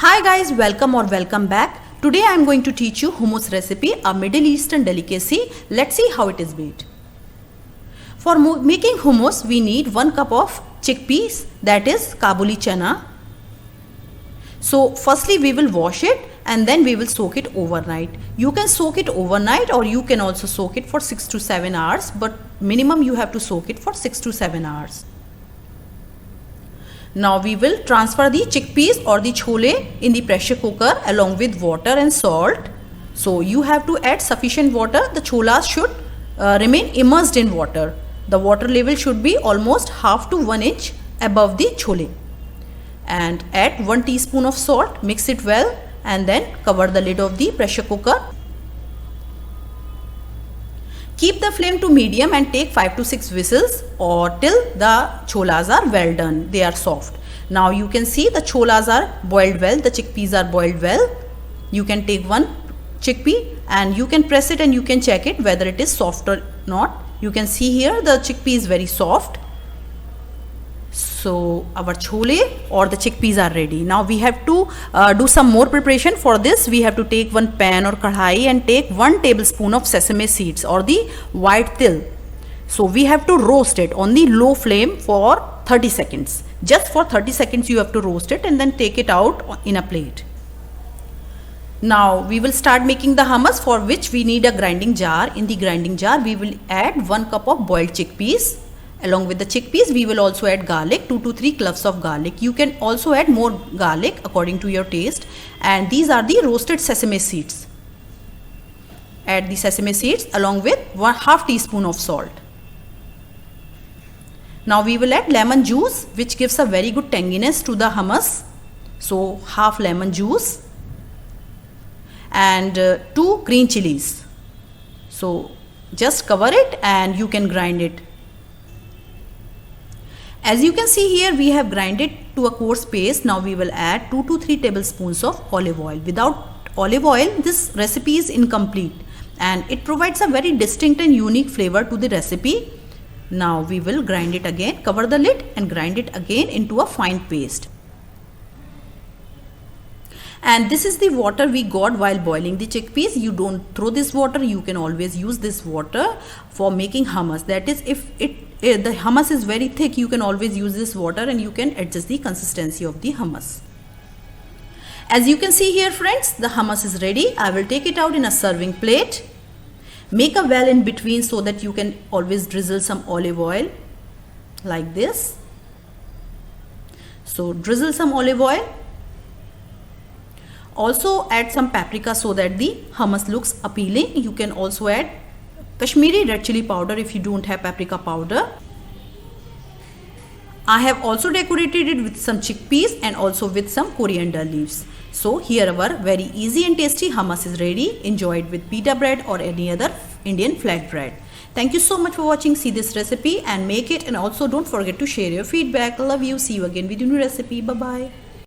Hi guys, welcome or welcome back. Today I am going to teach you hummus recipe, a Middle Eastern delicacy. Let's see how it is made. For making hummus, we need 1 cup of chickpeas, that is Kabuli chana. So firstly we will wash it and then we will soak it overnight. You can soak it overnight or you can also soak it for 6 to 7 hours, but minimum you have to soak it for 6 to 7 hours. Now we will transfer the chickpeas or the chole in the pressure cooker along with water and salt. So you have to add sufficient water. The cholas should remain immersed in water. The water level should be almost half to 1 inch above the chole. And add 1 teaspoon of salt, mix it well and then cover the lid of the pressure cooker. Keep the flame to medium and take 5 to 6 whistles or till the cholas are well done, they are soft. Now you can see the cholas are boiled well, the chickpeas are boiled well. You can take one chickpea and you can press it and you can check it whether it is soft or not. You can see here the chickpea is very soft. So our chole or the chickpeas are ready. Now we have to do some more preparation. For this we have to take one pan or kadhai and take 1 tablespoon of sesame seeds or the white til. So we have to roast it on the low flame for 30 seconds. Just for 30 seconds you have to roast it and then take it out in a plate. Now we will start making the hummus, for which we need a grinding jar. In the grinding jar we will add 1 cup of boiled chickpeas. Along with the chickpeas, we will also add garlic, 2 to 3 cloves of garlic. You can also add more garlic according to your taste. And these are the roasted sesame seeds. Add the sesame seeds along with ½ teaspoon of salt. Now we will add lemon juice, which gives a very good tanginess to the hummus. So half lemon juice and 2 green chilies. So just cover it and you can grind it. As you can see here, we have grinded to a coarse paste. Now we will add 2 to 3 tablespoons of olive oil. Without olive oil, this recipe is incomplete and it provides a very distinct and unique flavor to the recipe. Now we will grind it again, cover the lid and grind it again into a fine paste. And this is the water we got while boiling the chickpeas. You don't throw this water, you can always use this water for making hummus. That is, if the hummus is very thick, you can always use this water and you can adjust the consistency of the hummus. As you can see here friends, the hummus is ready. I will take it out in a serving plate. Make a well in between so that you can always drizzle some olive oil like this. So drizzle some olive oil. Also add some paprika so that the hummus looks appealing. You can also add Kashmiri red chili powder if you don't have paprika powder. I have also decorated it with some chickpeas and also with some coriander leaves. So here our very easy and tasty hummus is ready. Enjoy it with pita bread or any other Indian flat bread. Thank you so much for watching. See this recipe and make it, and also don't forget to share your feedback. Love you. See you again with a new recipe. Bye bye.